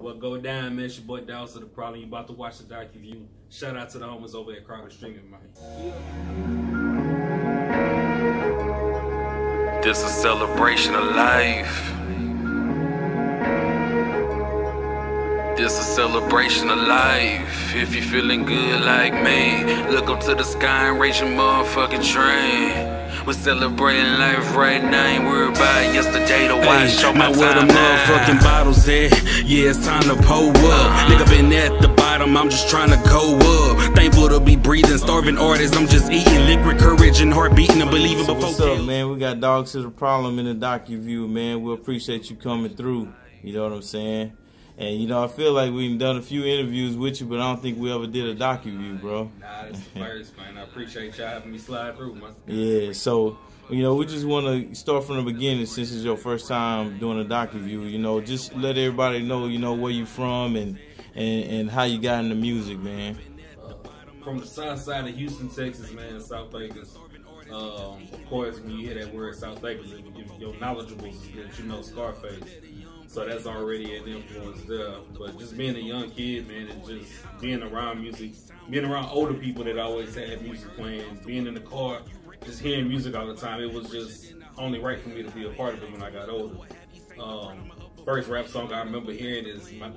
What go down, man? It's your boy Dogsta the Problem. You about to watch the Docuview. Shout out to the homies over at Crowd Streaming, man. This a celebration of life. This a celebration of life. If you feeling good like me, look up to the sky and raise your motherfucking train. We're celebrating life right now, ain't worried about yesterday. The watch show my time where the motherfucking bottles at? Yeah, it's time to pull up. Nigga been at the bottom, I'm just trying to go up. Thankful to be breathing, starving artists, I'm just eating. Liquid courage and heart beating and believing before. What's up, man? We got Dogsta the Problem in the Docuview, man. We appreciate you coming through. You know what I'm saying? And, you know, I feel like we've done a few interviews with you, but I don't think we ever did a Docuview, bro. Nah, this is the first, man. I appreciate y'all having me slide through, man. Yeah, so, you know, we just want to start from the beginning since it's your first time doing a Docuview. You know, just let everybody know, you know, where you from and how you got into music, man. From the south side of Houston, Texas, man, South Vegas. Of course, when you hear that word South Vegas, your knowledgeable is that you know Scarface. So that's already an influence there. But just being a young kid, man, and just being around music, being around older people that always had music playing, being in the car, just hearing music all the time, it was just only right for me to be a part of it when I got older. First rap song I remember hearing is My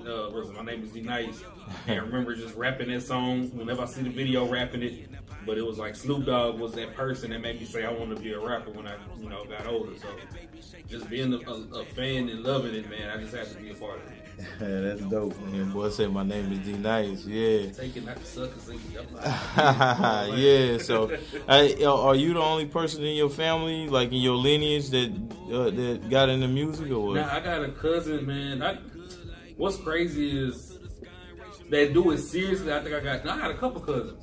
Name is D-Nice. And I remember just rapping that song whenever I see the video rapping it. But it was like Snoop Dogg was that person that made me say I want to be a rapper when I, you know, got older. So just being a fan and loving it, man, I just had to be a part of it. Yeah, that's dope, man. Boy said my name is D-Nice, yeah. Take it, not the suckers. Yeah, so are you the only person in your family, like in your lineage, that got into music or what? Nah, I got a cousin, man. What's crazy is they do it seriously. I think I got a couple cousins.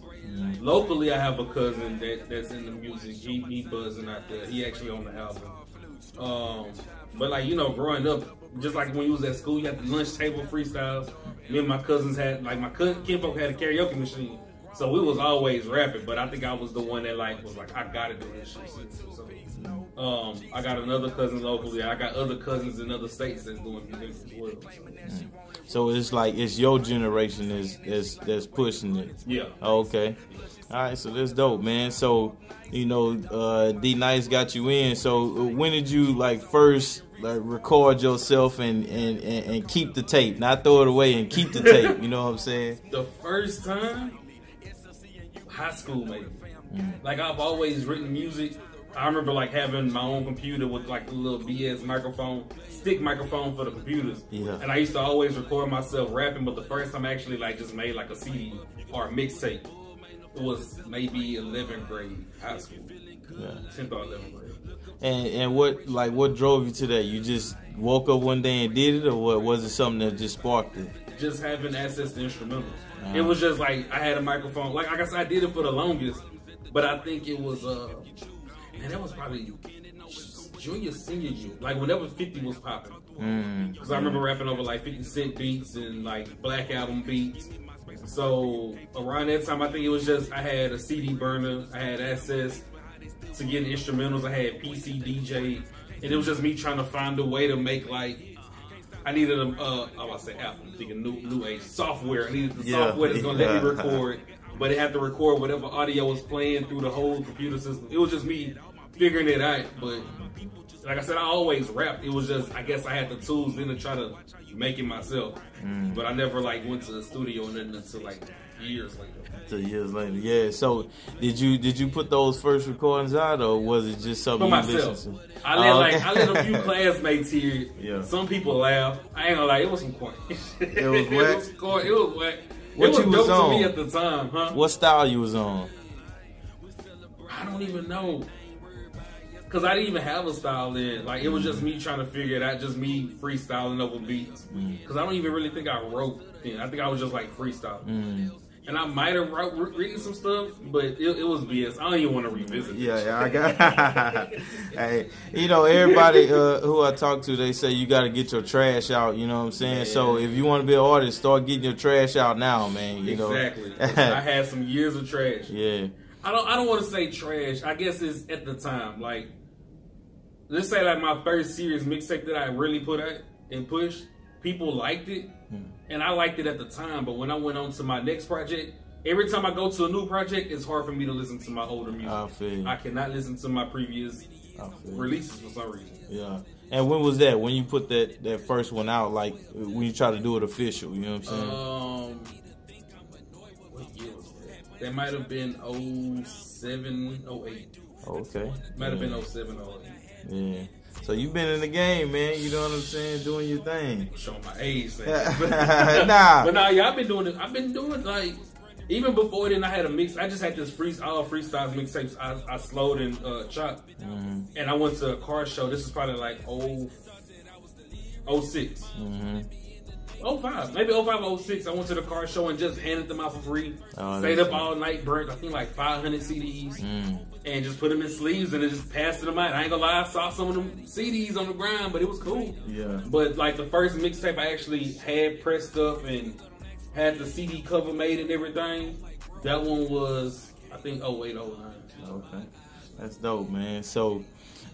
Locally, I have a cousin that's in the music. He buzzing out there. He actually on the album. But like, you know, growing up, just like when you was at school, you had the lunch table freestyles. Me and my cousins had, like, my kinfolk had a karaoke machine, so we was always rapping. But I think I was the one that was like, I gotta do this shit. So, I got another cousin locally. I got other cousins in other states that's doing music as well. So it's like it's your generation that's pushing it. Yeah. Okay. All right. So that's dope, man. So you know, D-Nice got you in. So when did you like first record yourself and keep the tape, not throw it away and keep the tape? You know what I'm saying? The first time, high school maybe. Like I've always written music. I remember like having my own computer with like the little BS microphone, stick microphone for the computers. Yeah. And I used to always record myself rapping, but the first time I actually like just made like a CD or a mixtape, it was maybe 11th grade, high school. Yeah. 10th or 11th grade. And what drove you to that? You just woke up one day and did it, or what was it something that just sparked it? Just having access to instrumentals. It was just like I had a microphone. Like I said, I did it for the longest, but I think it was man, that was probably junior, senior year. Like whenever 50 was popping. Because I remember rapping over like 50 Cent beats and like Black Album beats. So around that time, I think it was just I had a CD burner, I had access to get instrumentals, I had PC DJ, and it was just me trying to find a way to make like I needed I was about to say Apple, I'm thinking new age software. I needed the software that's gonna let me record, but it had to record whatever audio was playing through the whole computer system. It was just me figuring it out, but like I said, I always rapped. It was just, I guess I had the tools then to try to make it myself. But I never like went to the studio and then until like years later. Yeah. So did you put those first recordings out, or was it just something for you myself? listened to? I let a few classmates hear it. Yeah. Some people laugh. I ain't gonna lie, it was some corny. It was whack. It was whack. What it was you was dope on? To me at the time, huh? What style you was on? I don't even know. Cause I didn't even have a style then. Like it was just me trying to figure it out, just me freestyling over beats. Cause I don't even really think I wrote then. I think I was just like freestyling. And I might have written some stuff, but it was BS. I don't even want to revisit it. Yeah, I got. Hey, you know, everybody who I talk to, they say you got to get your trash out. You know what I'm saying? Yeah. So if you want to be an artist, start getting your trash out now, man. You know? Exactly. I had some years of trash. Yeah. I don't want to say trash. I guess it's at the time. Like, let's say like my first serious mixtape that I really put out and pushed. people liked it, and I liked it at the time. But when I went on to my next project, every time I go to a new project, it's hard for me to listen to my older music. I cannot listen to my previous releases for some reason. Yeah. And when was that? When you put that first one out, like when you try to do it official, you know what I'm saying? What year was that? That might have been 07, 08. Okay. Might have been 07, 08. Yeah. So you've been in the game, man. You know what I'm saying? Doing your thing. Showing my age. Nah. But nah, yeah, I've been doing it. I've been doing like, even before then, I had a mix. I just had this freestyles mixtapes. I slowed and chopped. And I went to a car show. This is probably like 06. 05. Maybe 05 or 06. I went to the car show and just handed them out for free. Stayed up all night, burnt, I think, like 500 CDs. And just put them in sleeves and then just passed them out. I ain't gonna lie, I saw some of them CDs on the ground, but it was cool. Yeah. But like the first mixtape I actually had pressed up and had the CD cover made and everything, that one was, I think, 08, 09. Okay. That's dope, man. So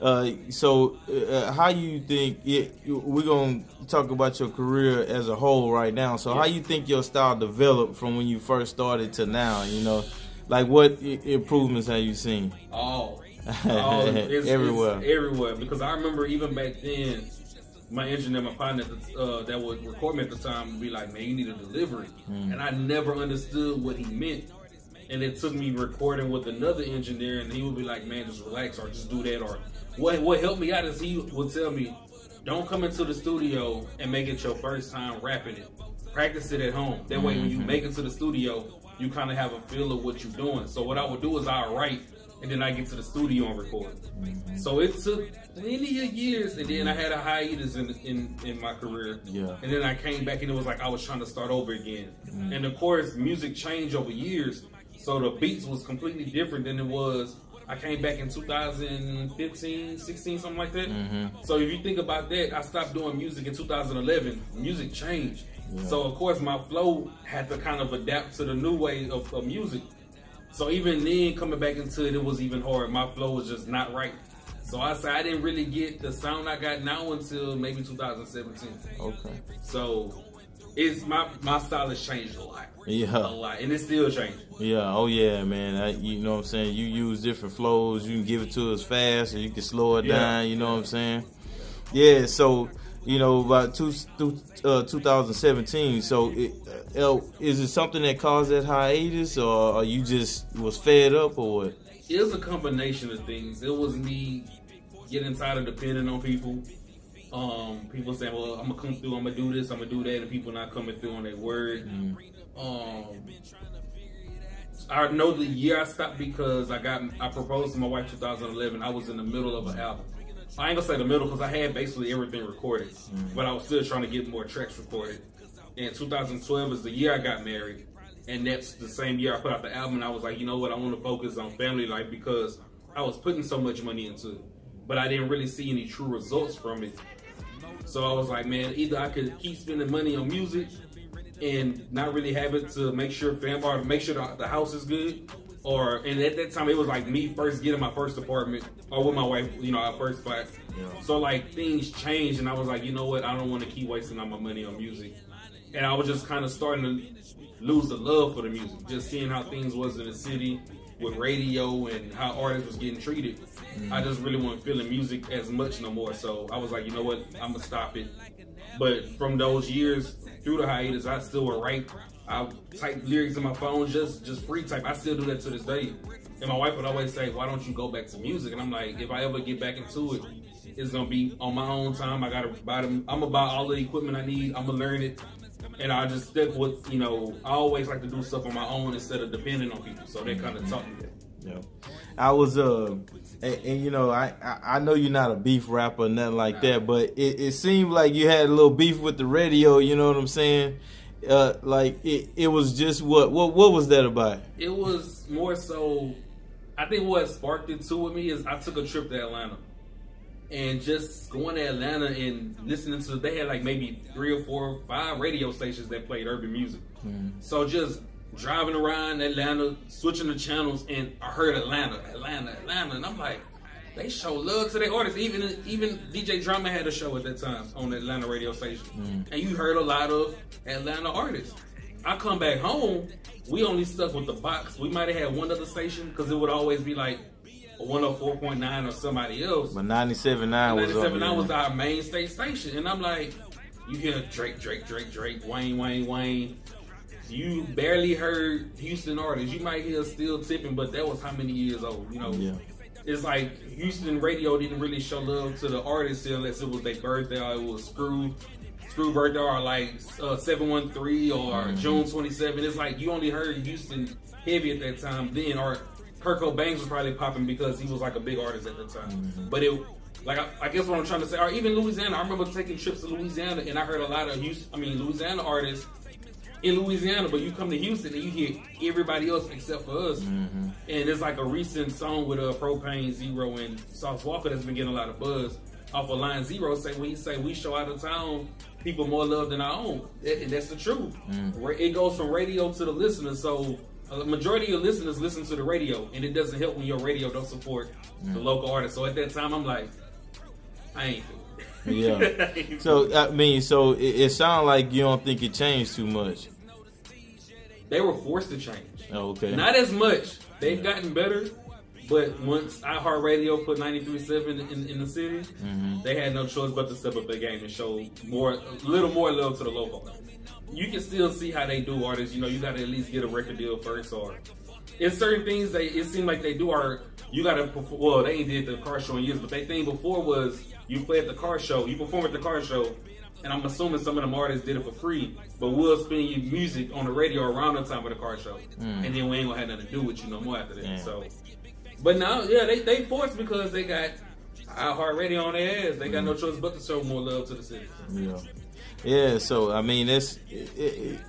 how you think, we're going to talk about your career as a whole right now. So how you think your style developed from when you first started to now, you know? Like, what improvements have you seen? It's everywhere. It's everywhere. Because I remember even back then, my engineer, my partner that would record me at the time would be like, man, you need a delivery. And I never understood what he meant. And it took me recording with another engineer, and he would be like, man, just relax or just do that. Or what helped me out is he would tell me, don't come into the studio and make it your first time rapping it. Practice it at home. That way when you make it to the studio, you kind of have a feel of what you're doing. So what I would do is I would write, and then I get to the studio and record. So it took many years, and then I had a hiatus in my career. Yeah. And then I came back, and it was like I was trying to start over again. And of course, music changed over years, so the beats was completely different than it was. I came back in 2015, 16, something like that. So if you think about that, I stopped doing music in 2011. Music changed. Yeah. So of course, my flow had to kind of adapt to the new way of music. So even then, coming back into it, it was even hard. My flow was just not right. So I didn't really get the sound I got now until maybe 2017. Okay. So it's my style has changed a lot. Yeah. A lot. And it's still changing. Yeah. Oh yeah, man. You know what I'm saying? You use different flows. You can give it to us fast, or you can slow it down. You know what I'm saying? Yeah. So, you know, about 2017. So, is it something that caused that hiatus, or you just was fed up, or what? It was a combination of things. It was me getting tired of depending on people. People saying, "Well, I'm gonna come through. I'm gonna do this. I'm gonna do that," and people not coming through on their word. I know the year I stopped because I proposed to my wife 2011. I was in the middle of an album. I ain't gonna say the middle because I had basically everything recorded, but I was still trying to get more tracks recorded. And 2012 is the year I got married, and that's the same year I put out the album. And I was like, you know what, I want to focus on family life because I was putting so much money into it, but I didn't really see any true results from it. So I was like, man, either I could keep spending money on music and not really have it to make sure the house is good. And at that time, it was like me first getting my first apartment, or with my wife, you know, our first spot. Yeah. So like things changed, and I was like, you know what, I don't want to keep wasting all my money on music. And I was just kind of starting to lose the love for the music, just seeing how things was in the city with radio and how artists was getting treated. I just really wasn't feeling music as much no more. So I was like, you know what, I'm gonna stop it. But from those years through the hiatus, I still would write. I type lyrics in my phone, just free type. I still do that to this day. And my wife would always say, why don't you go back to music? And I'm like, if I ever get back into it, it's gonna be on my own time. I gotta buy them. I'm gonna buy all the equipment I need. I'm gonna learn it. And I just stick with, you know, I always like to do stuff on my own instead of depending on people. So they kind of taught me that. Yeah. I was, and you know, I know you're not a beef rapper or nothing like that, but it seemed like you had a little beef with the radio, you know what I'm saying? Like it was just what was that about? It was more so, I think what sparked it too with me is I took a trip to Atlanta, and just going to Atlanta and listening to, they had like maybe 3 or 4 or 5 radio stations that played urban music. So just driving around Atlanta, switching the channels, and I heard Atlanta, and I'm like, they show love to their artists. Even DJ Drama had a show at that time on the Atlanta radio station, and you heard a lot of Atlanta artists. I come back home, we only stuck with the box. We might have had one other station because it would always be like 104.9 or somebody else. But 97.9 was our main station, and I'm like, you hear Drake, Wayne. You barely heard Houston artists. You might hear Still Tipping, but that was how many years old, you know? Yeah. It's like Houston radio didn't really show love to the artists unless it was their birthday or it was Screw birthday or like 713 or June 27. It's like you only heard Houston heavy at that time then, or Kurt Cobain was probably popping because he was like a big artist at the time. But it, like I guess what I'm trying to say, or even Louisiana. I remember taking trips to Louisiana and I heard a lot of Louisiana artists in Louisiana, but you come to Houston and you hear everybody else except for us. And it's like a recent song with Propane Zero and Sauce Walker that's been getting a lot of buzz off of Line Zero. When he say we show out of town people more love than our own, and that's the truth. Where it goes from radio to the listener. So a majority of your listeners listen to the radio, and it doesn't help when your radio don't support the local artist. So at that time, I'm like, I ain't feeling it. Yeah. So I mean, so it sounds like you don't think it changed too much. They were forced to change. Oh, okay. Not as much. They've gotten better, but once iHeartRadio put 93.7 in the city, they had no choice but to step up their game and show a little more love to the local. You can still see how they do artists. You know, you got to at least get a record deal first, or in certain things it seemed like they do are you got to. Well, they ain't did the car show in years, but their thing before was you play at the car show, you perform at the car show. And I'm assuming some of them artists did it for free, but we'll spin your music on the radio around the time of the car show. And then we ain't gonna have nothing to do with you no more after that. So, but now, yeah, they forced because they got iHeartRadio on their ass. They got no choice but to show more love to the city. Yeah, so I mean,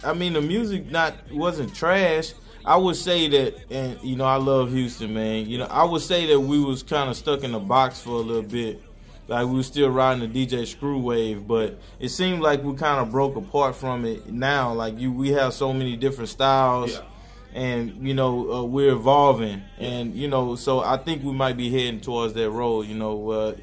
I mean, the music wasn't trash. I would say that, and you know, I love Houston, man. You know, I would say that we was kind of stuck in the box for a little bit. Like, we were still riding the DJ Screw wave, but it seemed like we kind of broke apart from it now. Like, we have so many different styles, and, you know, we're evolving. And, you know, so I think we might be heading towards that road, you know.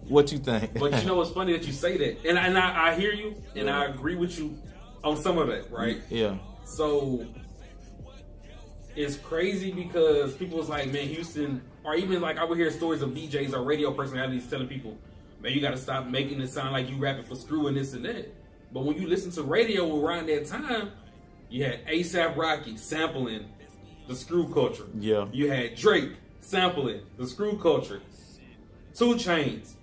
What you think? But you know, it's funny that you say that. And I hear you, and I agree with you on some of that, right? Yeah. So, it's crazy because people was like, man, Houston, or even like I would hear stories of DJs or radio personalities telling people, man, you got to stop making it sound like you rapping for Screw and this and that. But when you listen to radio around that time, you had A$AP Rocky sampling the Screw culture. Yeah. You had Drake sampling the Screw culture. 2 Chainz.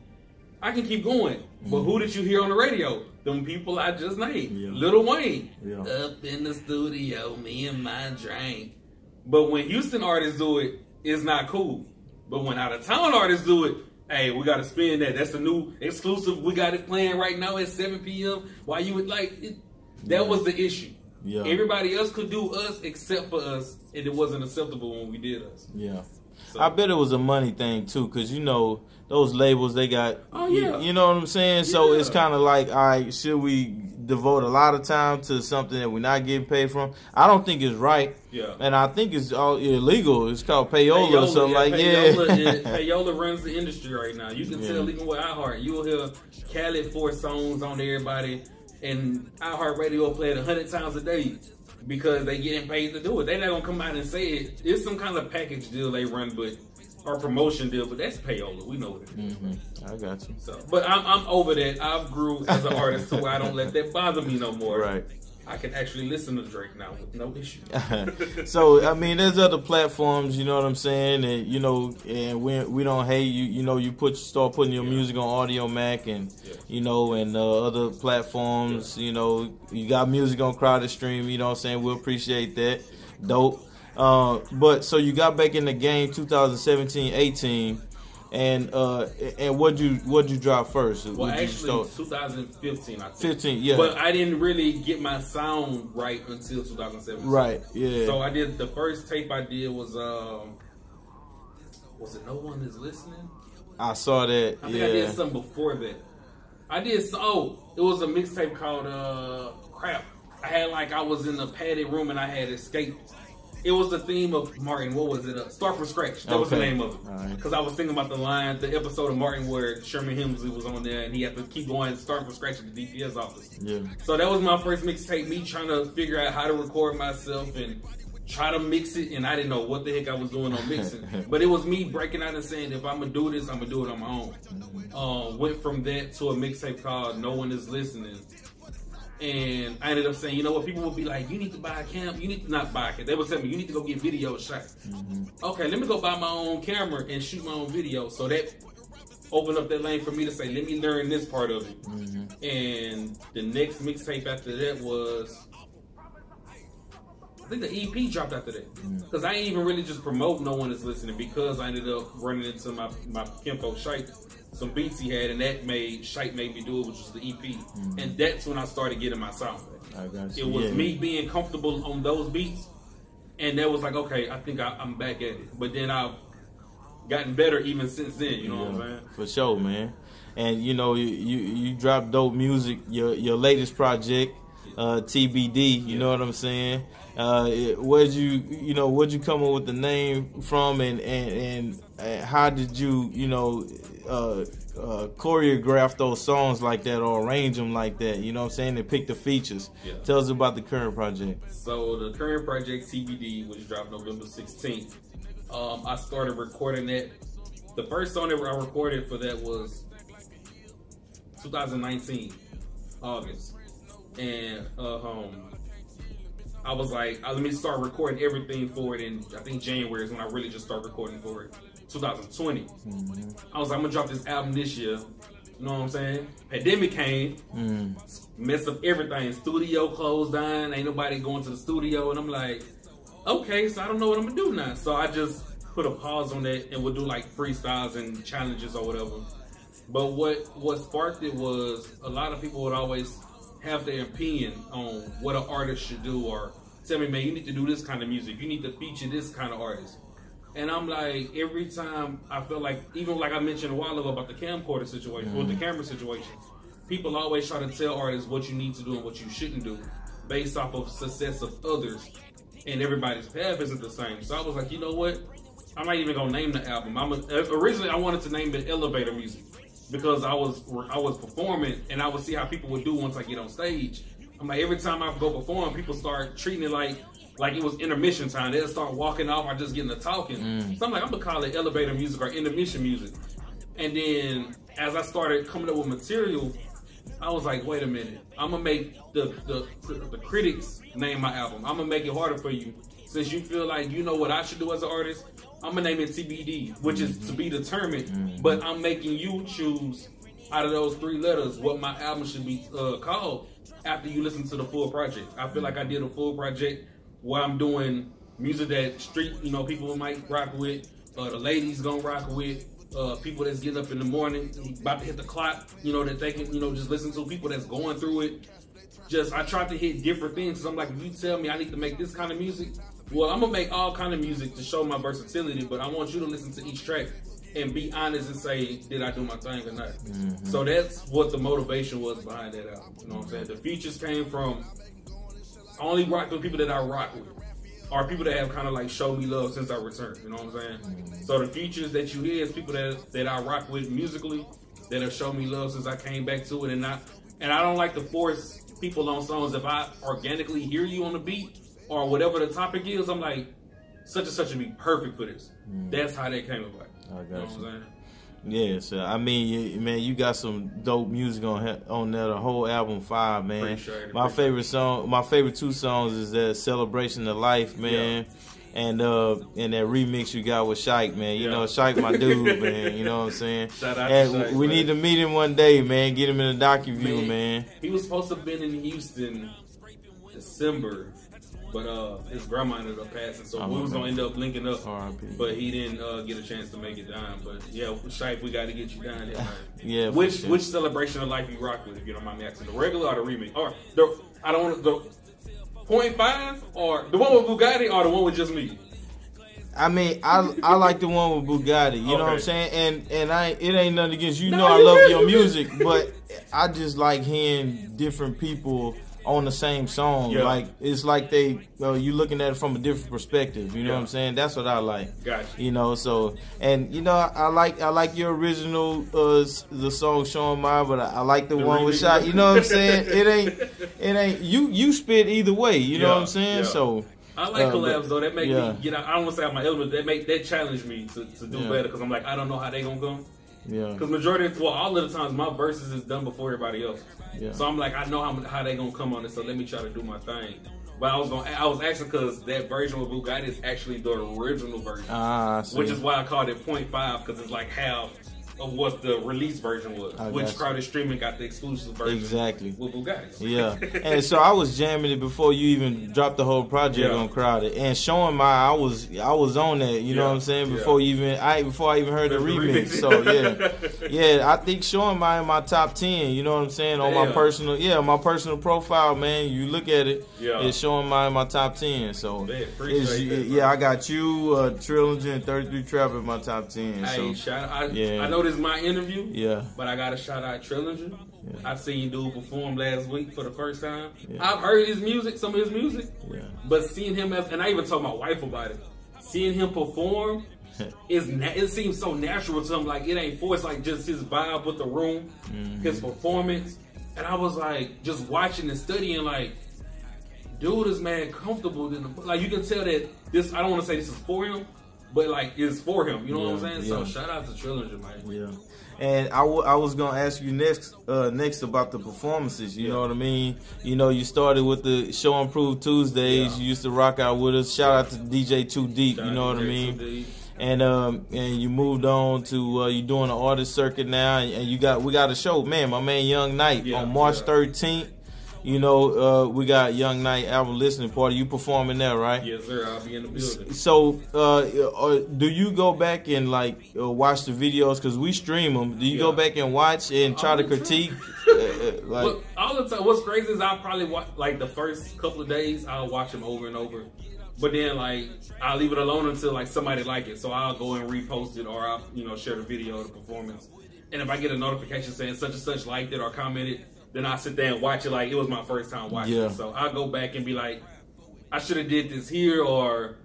I can keep going. But who did you hear on the radio? Them people I just named. Lil Wayne. Up in the studio, me and my drink. But when Houston artists do it, it's not cool. But when out-of-town artists do it, hey, we got to spin that. That's a new exclusive. We got it playing right now at 7 p.m. Why you would like it? That was the issue. Yeah. Everybody else could do us except for us, and it wasn't acceptable when we did us. Yeah. So. I bet it was a money thing, too, because, you know, those labels, they got, you know what I'm saying? So it's kind of like, all right, should we devote a lot of time to something that we're not getting paid from? I don't think it's right. Yeah. And I think it's all illegal. It's called payola or something Payola runs the industry right now. You can tell even with iHeart. You'll hear Khaled 4 songs on everybody, and iHeartRadio will play it 100 times a day because they getting paid to do it. They're not going to come out and say it. It's some kind of package deal they run, or promotion deal, but that's payola. We know what it is. I got you. So, but I'm over that. I've grew as an artist to where I don't let that bother me no more. Right. I can actually listen to Drake now with no issue. So, I mean, there's other platforms, you know what I'm saying, and you know, and we don't hate you. You know, you start putting your music on Audio Mac and you know, and other platforms. You know, you got music on Crowded Stream. You know what I'm saying? We appreciate that. Dope. But so you got back in the game 2017-18, and what'd you drop first? Well, actually, 2015. I think. 15, yeah. But I didn't really get my sound right until 2017. Right, yeah. So I did the first tape I did was it No One Is Listening? I saw that. I think I did something before that. It was a mixtape called Crap. I was in a padded room and I had escaped. It was the theme of Martin. What was it? Start from Scratch. That was the name of it. Because I was thinking about the episode of Martin where Sherman Hemsley was on there and he had to keep going, starting from scratch at the DPS office. Yeah. So that was my first mixtape. Me trying to figure out how to record myself and try to mix it, and I didn't know what the heck I was doing on mixing. But it was me breaking out and saying, if I'm gonna do this, I'm gonna do it on my own. Went from that to a mixtape called No One Is Listening. And I ended up saying, you know what, people would be like, you need to buy a cam, you need to not buy a cam. They would tell me, you need to go get video shot. Okay, let me go buy my own camera and shoot my own video. So that opened up that lane for me to say, let me learn this part of it. And the next mixtape after that was, I think the EP dropped after that. Because I ain't even really just promote No One Is Listening, because I ended up running into my kinfolk Shite, some beats he had, and that Shite made me do it, which was the EP. And that's when I started getting my sound back. It was me being comfortable on those beats, and that was like, okay, I think I'm back at it. But then I've gotten better even since then, you know what I'm saying? For sure, man. And you know, you dropped dope music, your latest project, T.B.D, you know what I'm saying? Where'd you come up with the name from, and how did you choreograph those songs like that or arrange them like that, you know what I'm saying, and pick the features? Tell us about the current project. So the current project, T.B.D, which dropped November 16th, I started recording that. The first song that I recorded for that was 2019, August. And I was like, let me start recording everything for it. And I think January is when I really just started recording for it. 2020. I was like, I'm gonna drop this album this year. You know what I'm saying? Pandemic came, messed up everything. Studio closed down. Ain't nobody going to the studio. And I'm like, okay, so I don't know what I'm gonna do now. So I just put a pause on that and would do like freestyles and challenges or whatever. But what sparked it was a lot of people would always have their opinion on what an artist should do, or tell me, man, you need to do this kind of music, you need to feature this kind of artist. And I'm like, every time I felt like, even like I mentioned a while ago about the camcorder situation, with the camera situation, people always try to tell artists what you need to do and what you shouldn't do based off of success of others, and everybody's path isn't the same. So I was like, you know what, I'm not even gonna name the album. Originally I wanted to name it Elevator Music, because I was performing and I would see how people would do once I get on stage. I'm like, every time I go perform, people start treating it like it was intermission time. They'll start walking off or just getting to talking. So I'm like, I'm gonna call it elevator music or intermission music. And then as I started coming up with material, I was like, wait a minute, I'm gonna make the critics name my album. I'm gonna make it harder for you. Since you feel like you know what I should do as an artist, I'm gonna name it TBD, which is to be determined. But I'm making you choose out of those 3 letters what my album should be called after you listen to the full project. I feel like I did a full project where I'm doing music that street, people might rock with, the ladies gonna rock with, people that's getting up in the morning, about to hit the clock, that they can, just listen to, people that's going through it. I tried to hit different things, because I'm like, if you tell me I need to make this kind of music, well, I'm gonna make all kind of music to show my versatility, but I want you to listen to each track and be honest and say, did I do my thing or not? So that's what the motivation was behind that album. You know what I'm saying? The features came from, I only rock with people that I rock with, or people that have kind of like showed me love since I returned. You know what I'm saying? So the features that you hear is people that I rock with musically, that have shown me love since I came back to it, and I don't like to force people on songs. If I organically hear you on the beat or whatever the topic is, I'm like, such and such would be perfect for this. That's how that came about. I got you. Know what I'm saying? Yeah, so I mean, man, you got some dope music on there. The whole album 5, man. Appreciate it. My favorite 2 songs is that Celebration of Life, man. And that remix you got with Shike, man. You know, Shike my dude, man. You know what I'm saying? Shout out to Shike, we need to meet him one day, man. Get him in the Docuview, man. He was supposed to have been in Houston December, but his grandma ended up passing, so we was gonna end up linking up. But he didn't get a chance to make it down. But yeah, Shike, we got to get you down there, man. Yeah. Which Celebration of Life you rock with, if you don't mind me asking? The regular or the remix? Or I don't want the 0.5 or the one with Bugatti or the one with just me? I mean, I like the one with Bugatti. You know what I'm saying? And it ain't nothing against you. Know I love your music, but I just like hearing different people on the same song. Yeah. Like it's like they you looking at it from a different perspective. You know what I'm saying? That's what I like. Gotcha. You know, so and you know I like your original the song Showing Mine, but I like the one with Shot. You know what I'm saying? It ain't you spit either way. You know what I'm saying? Yeah. So. I like collabs though. That make me get out. I don't want to say out my element. That challenge me to do better because I'm like I don't know how they gonna come. Yeah. Because all of the times my verses is done before everybody else. Yeah. So I'm like I know how they gonna come on it. So let me try to do my thing. But I was asking because that version with Bugatti is actually the original version, which is why I called it 0.5 because it's like half of what the release version was, which Crowded Streaming got the exclusive version with Bugatti. Yeah, and so I was jamming it before you even dropped the whole project on Crowded, and Showing Mine, I was on that. You know what I'm saying? Before I even heard the remix. So yeah, I think Showing Mine in my top 10. You know what I'm saying? On my personal profile, man. You look at it, it's Showing Mine in my top 10. So I got you, Trillinger, and 33 Trap in my top 10. Hey, so I know this is my interview, but I gotta shout out Trillinger. I've seen dude perform last week for the first time. I've heard his music, some of his music, but seeing him and I even told my wife about it. Seeing him perform, it seems so natural to him. Like it ain't forced. Like just his vibe with the room, his performance, and I was like just watching and studying. Like, dude is comfortable. Like you can tell that this. I don't want to say this is for him. But like it's for him, you know what I'm saying? So shout out to Trillinger, man. Yeah, and I was gonna ask you next about the performances. You know what I mean? You know, you started with the Show and Prove Tuesdays. You used to rock out with us. Shout out to DJ Too Deep. You know what I mean? And you moved on to you doing the artist circuit now, and we got a show, man. My man Young Knight on March 13th. You know, we got Young Knight album listening party. You performing there, right? Yes, sir. I'll be in the building. So, do you go back and like watch the videos? Because we stream them. Do you go back and watch and try to critique? Look, all the time. What's crazy is I'll probably watch like the first couple of days. I'll watch them over and over, but then like I'll leave it alone until like somebody like it. So I'll go and repost it, or I'll share the video of the performance. And if I get a notification saying such and such liked it or commented, then I sit there and watch it like it was my first time watching it. So I'll go back and be like, I should have did this here, or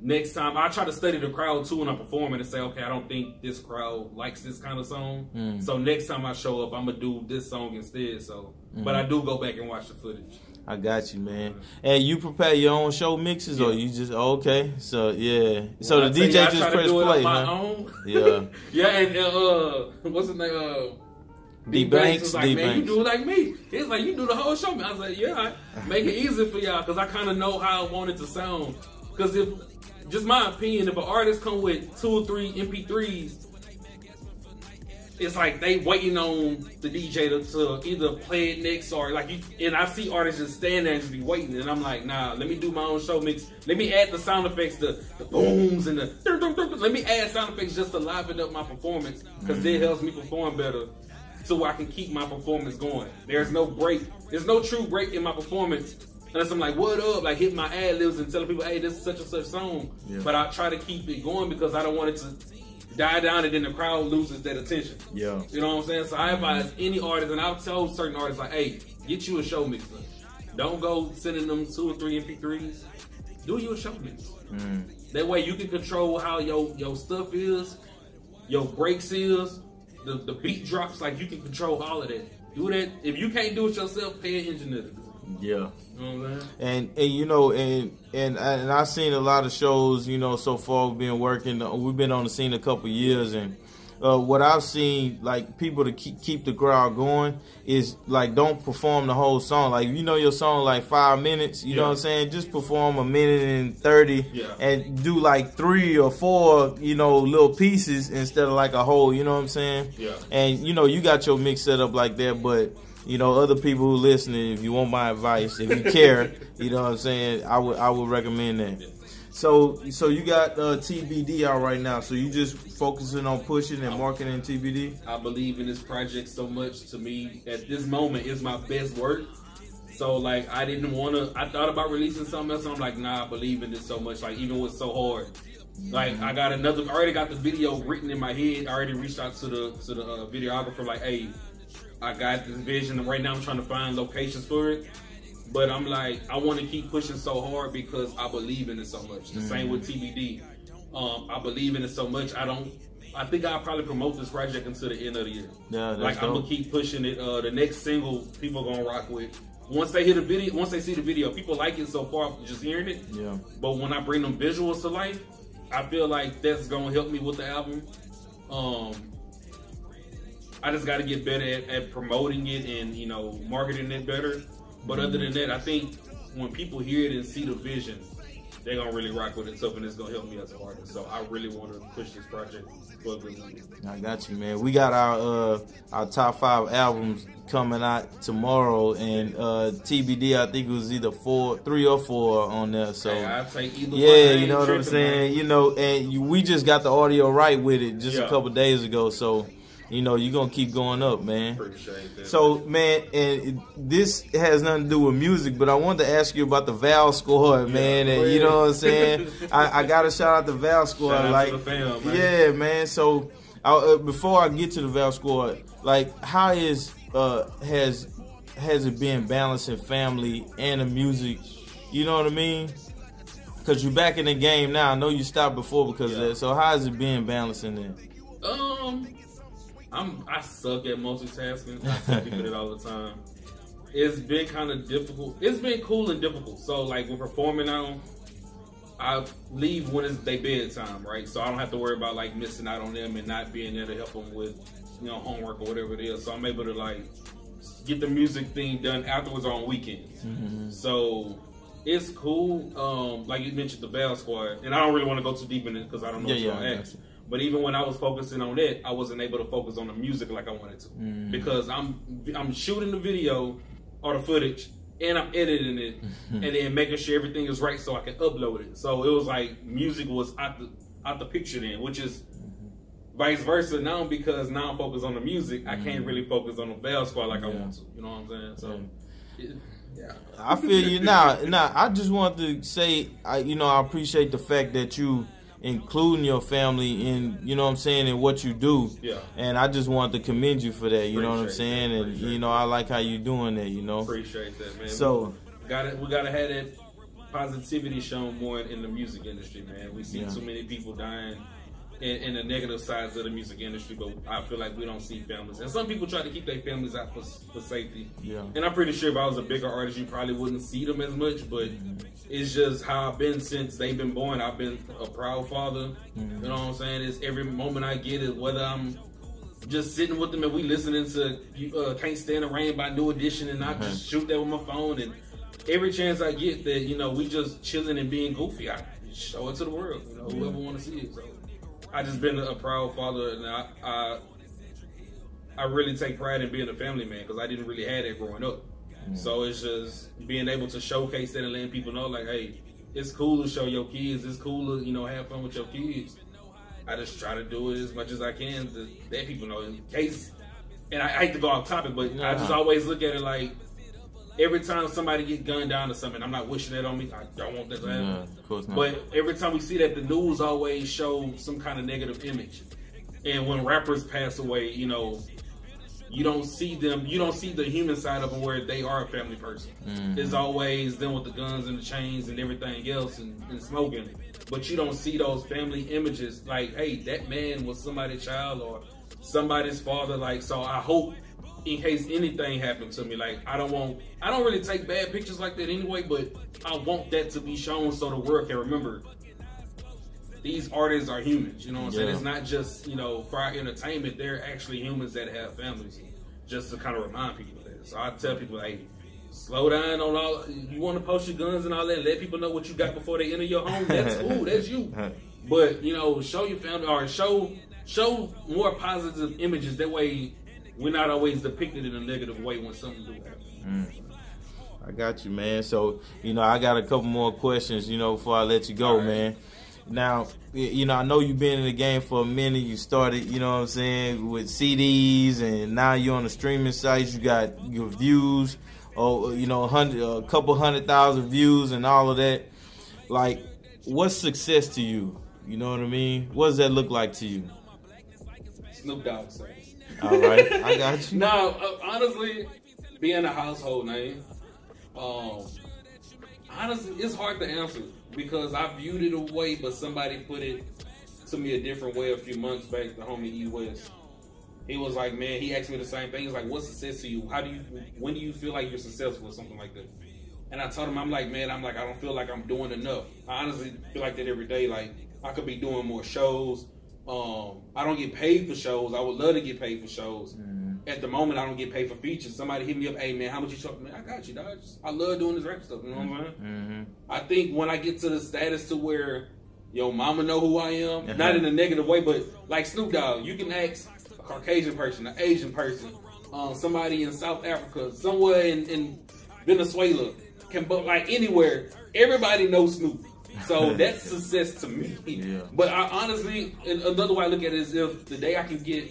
next time. I try to study the crowd too when I'm performing and say, okay, I don't think this crowd likes this kind of song. So next time I show up, I'm going to do this song instead. So, but I do go back and watch the footage. I got you, man. And you prepare your own show mixes, or you just so so the DJ just press play, my own. And what's his name? D Banks was like, man, you do it like me. It's like you do the whole show. I was like, I make it easy for y'all because I kind of know how I want it to sound. Because if, just my opinion, if an artist come with 2 or 3 MP3s, it's like they waiting on the DJ to either play it next or like and I see artists just stand there and just be waiting, and I'm like, nah, let me do my own show mix. Let me add the sound effects, the booms and the let me add sound effects just to liven up my performance because it helps me perform better. So I can keep my performance going. There's no break. There's no true break in my performance unless I'm like, what up? Like hitting my ad libs and telling people, hey, this is such and such song. But I try to keep it going because I don't want it to die down and then the crowd loses that attention. You know what I'm saying? So I advise any artist, and I'll tell certain artists like, hey, get you a show mixer. Don't go sending them 2 or 3 MP3s. Do you a show mix. That way you can control how your stuff is, your breaks is, the beat drops, like you can control all of that. Do that. If you can't do it yourself, pay an engineer to do it. You know what I'm saying? And you know, and I've seen a lot of shows, you know, so far we've been working, we've been on the scene a couple years, and what I've seen, like, people to keep the crowd going is, like, don't perform the whole song. Like, you know your song, like, 5 minutes, you know what I'm saying? Just perform 1:30 and do, like, 3 or 4, you know, little pieces instead of, like, a whole, you know what I'm saying? And, you know, you got your mix set up like that, but, you know, other people who listening, if you want my advice, if you care, you know what I'm saying, I would recommend that. So you got T.B.D. out right now. So you just focusing on pushing and marketing T.B.D.? I believe in this project so much. To me, at this moment, it's my best work. So, like, I thought about releasing something else. And I'm like, nah, I believe in this so much. Like, even with so hard. Like, I already got the video written in my head. I already reached out to the videographer. Like, hey, I got this vision. And right now I'm trying to find locations for it. But I'm like, I want to keep pushing so hard because I believe in it so much. The same with T.B.D. I believe in it so much. I think I'll probably promote this project until the end of the year. Yeah, that's like, I'm gonna keep pushing it. The next single, people gonna rock with. Once they hear the video, once they see the video, people like it so far just hearing it. Yeah. But when I bring them visuals to life, I feel like that's gonna help me with the album. I just got to get better at promoting it and, you know, marketing it better. But other than that, I think when people hear it and see the vision, they're going to really rock with it stuff, and it's going to help me as an artist. So I really want to push this project for a good movie. I got you, man. We got our top 5 albums coming out tomorrow, and T.B.D. I think it was either 3 or 4 on there. So hey, I'll take either one. Yeah, you know what I'm saying? Man. You know, and we just got the audio right with it just a couple days ago, so you know, you're going to keep going up, man. Appreciate that. So, man, and this has nothing to do with music, but I wanted to ask you about the Val Squad, man. And you know what I'm saying? I got to shout out the Val Squad. Shout out like, to the fam, man. Yeah, man. So, before I get to the Val Squad, like, how has it been balancing family and the music? You know what I mean? Because you're back in the game now. I know you stopped before because of that. So, how has it been balancing that? I suck at multitasking. I tell people that all the time. It's been kind of difficult. It's been cool and difficult. So, like, when performing now, I leave when it's their bedtime, right? So I don't have to worry about, like, missing out on them and not being there to help them with, you know, homework or whatever it is. So I'm able to, like, get the music thing done afterwards on weekends. Mm-hmm. So it's cool. Like you mentioned, the Val Squad. And I don't really want to go too deep in it because I don't know what you're going to ask. But even when I was focusing on that, I wasn't able to focus on the music like I wanted to. Because I'm shooting the video or the footage, and I'm editing it, and then making sure everything is right so I can upload it. So it was like music was out the picture then, which is vice versa now, because now I'm focused on the music. I can't really focus on the Val Squad like I want to. You know what I'm saying? So yeah. I feel you. Now, I just want to say, I appreciate the fact that you including your family in, you know what I'm saying, in what you do. Yeah. And I just want to commend you for that, you know what I'm saying? And, you know, I like how you doing that, you know. Appreciate that, man. So, we gotta have that positivity shown more in the music industry, man. We see too many people dying in the negative sides of the music industry, but I feel like we don't see families. And some people try to keep their families out for safety. Yeah. And I'm pretty sure if I was a bigger artist, you probably wouldn't see them as much, but it's just how I've been since they've been born. I've been a proud father. You know what I'm saying? It's every moment I get it, whether I'm just sitting with them and we listening to Can't Stand the Rain by New Edition, and I just shoot that with my phone, and every chance I get that, you know, we just chilling and being goofy, I show it to the world, you know, whoever want to see it. So I just been a proud father, and I really take pride in being a family man, because I didn't really have that growing up. So it's just being able to showcase that and letting people know, like, hey, it's cool to show your kids. It's cool to, you know, have fun with your kids. I just try to do it as much as I can to let people know, in case. And I hate to go off topic, but I just always look at it like, every time somebody gets gunned down or something, I'm not wishing that on me. I don't want that to happen. Of course not. But every time we see that, the news always show some kind of negative image. And when rappers pass away, you know, you don't see them, you don't see the human side of them where they are a family person. It's always them with the guns and the chains and everything else and smoking. But you don't see those family images like, hey, that man was somebody's child or somebody's father. Like, so I hope, in case anything happened to me, like, I don't really take bad pictures like that anyway, but I want that to be shown so the world can remember these artists are humans, you know what I'm saying? It's not just, you know, for our entertainment, they're actually humans that have families, just to kind of remind people of that. So I tell people, hey, slow down on all, you want to post your guns and all that, let people know what you got before they enter your home, that's cool, that's you. But, you know, show your family, or show more positive images, that way we're not always depicted in a negative way when something do happen. I got you, man. So, you know, I got a couple more questions, you know, before I let you go, man. Now, you know, I know you've been in the game for a minute. You started, you know what I'm saying, with CDs, and now you're on the streaming sites. You got your views, you know, a couple 100,000 views and all of that. Like, what's success to you? You know what I mean? What does that look like to you? Snoop Dogg say. All right, I got you. No, honestly, being a household name, Honestly, it's hard to answer because I viewed it a way, but somebody put it to me a different way a few months back. The homie E West, he was like, man, he asked me the same thing. He's like, what's success to you? When do you feel like you're successful or something like that? And I told him, I'm like, I don't feel like I'm doing enough. I honestly feel like that every day. Like, I could be doing more shows. I don't get paid for shows. I would love to get paid for shows. At the moment, I don't get paid for features. Somebody hit me up, hey man, how much you charge? Man, I got you, dog. I love doing this rap stuff. You know what I'm saying? I think when I get to the status to where yo mama know who I am, not in a negative way, but like Snoop Dogg, you can ask a Caucasian person, an Asian person, somebody in South Africa, somewhere in Venezuela, but like anywhere, everybody knows Snoop. So that's success to me. But I honestly, another way I look at it is if the day I can get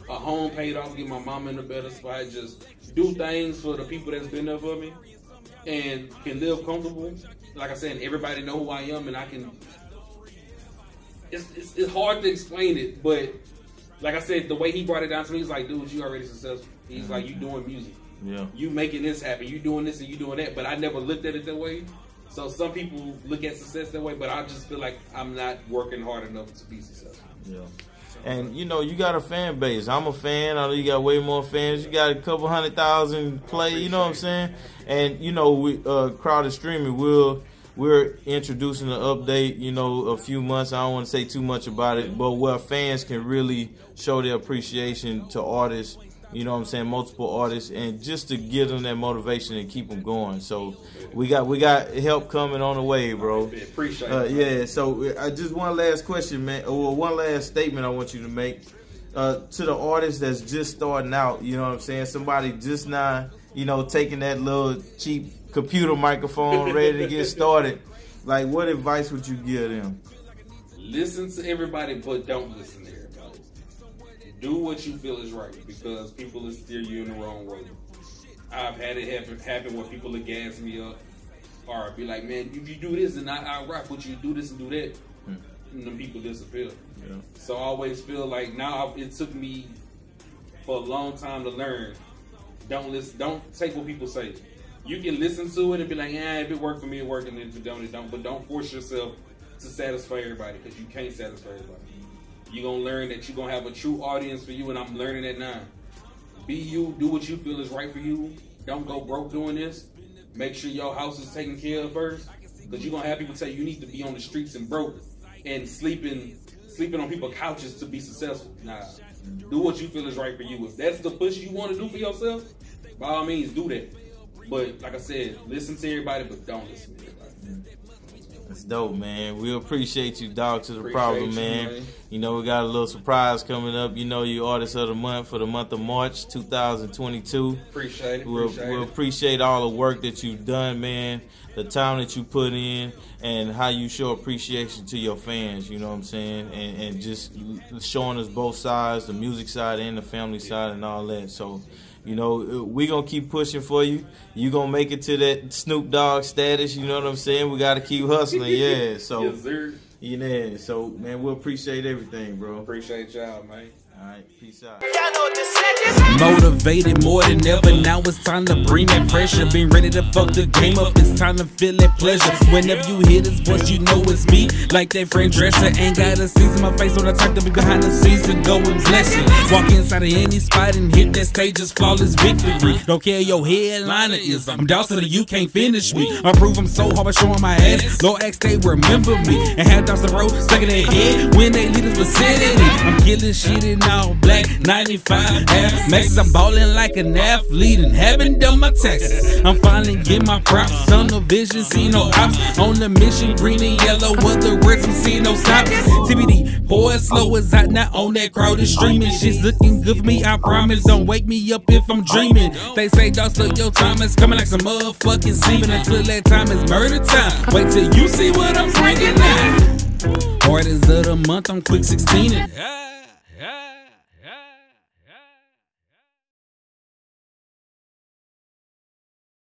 a home paid off, get my mom in a better spot, just do things for the people that's been there for me, and can live comfortable. Like I said, everybody know who I am, and I can. It's hard to explain it, but like I said, the way he brought it down to me, he's like, dude, you already successful. He's like, you doing music, you making this happen, you doing this and you doing that. But I never looked at it that way. So some people look at success that way, but I just feel like I'm not working hard enough to be successful. And you know, you got a fan base. I'm a fan. I know you got way more fans. You got a couple 100,000 play. You know what I'm saying? And you know, we Crowded Streaming, we're introducing an update. You know, a few months. I don't want to say too much about it, but where fans can really show their appreciation to artists. You know what I'm saying? Multiple artists, and just to give them that motivation and keep them going. So we got help coming on the way, bro. Appreciate it. Yeah. So just one last question, man, or one last statement I want you to make to the artists that's just starting out. You know what I'm saying? Somebody just now, you know, taking that little cheap computer microphone, ready to get started. Like, what advice would you give them? Listen to everybody, but don't listen to everybody. Do what you feel is right, because people will steer you in the wrong way. I've had it happen where people will gas me up or be like, man, if you do this and I'll rock with you, do this and do that. And then people disappear. So I always feel like now it took me for a long time to learn. Don't listen. Don't take what people say. You can listen to it and be like, if it worked for me, it worked, and if it don't, it don't. But don't force yourself to satisfy everybody, because you can't satisfy everybody. You're going to learn that you're going to have a true audience for you, and I'm learning that now. Be you. Do what you feel is right for you. Don't go broke doing this. Make sure your house is taken care of first, because you're going to have people say you need to be on the streets and broke and sleeping on people's couches to be successful. Nah. Do what you feel is right for you. If that's the push you want to do for yourself, by all means, do that. But like I said, listen to everybody, but don't listen to everybody. That's dope, man. We appreciate you, Dog to the Problem, man. You know, we got a little surprise coming up. You know, you Artist of the Month for the month of March 2022. Appreciate it. We'll appreciate all the work that you've done, man, the time that you put in, and how you show appreciation to your fans, you know what I'm saying? And just showing us both sides, the music side and the family side and all that. So, you know, we going to keep pushing for you. You going to make it to that Snoop Dogg status, you know what I'm saying? We got to keep hustling, yeah. So, yes, sir. Yeah, so, man, we'll appreciate everything, bro. Appreciate y'all, man. All right, peace out. Motivated more than ever, now it's time to bring that pressure. Been ready to fuck the game up, it's time to feel that pleasure. Whenever you hear this voice, you know it's me. Like that friend dresser, ain't got a season my face on the type to be behind the scenes and go and bless it. Walk inside of any spot and hit that stage, just flawless victory. Don't care your headliner is, I'm Dogsta, you can't finish me. I prove I'm so hard by showing my ass. Lord X, they remember me. And had Dogsta road stuck in their head when they leaders vicinity. I'm killing shit in all black, 95 half maxes. I'm ballin' like an athlete and haven't done my taxes. I'm finally getting my props. On the vision, see no ops. On the mission, green and yellow. What the words we see no stops. T.B.D, boy, slow as hot, not on that crowded streaming. Shit's looking good for me, I promise. Don't wake me up if I'm dreaming. They say, Dogsta, your time is coming like some motherfucking semen. Until that time is murder time. Wait till you see what I'm bringing now. Artist of the month, I'm quick 16.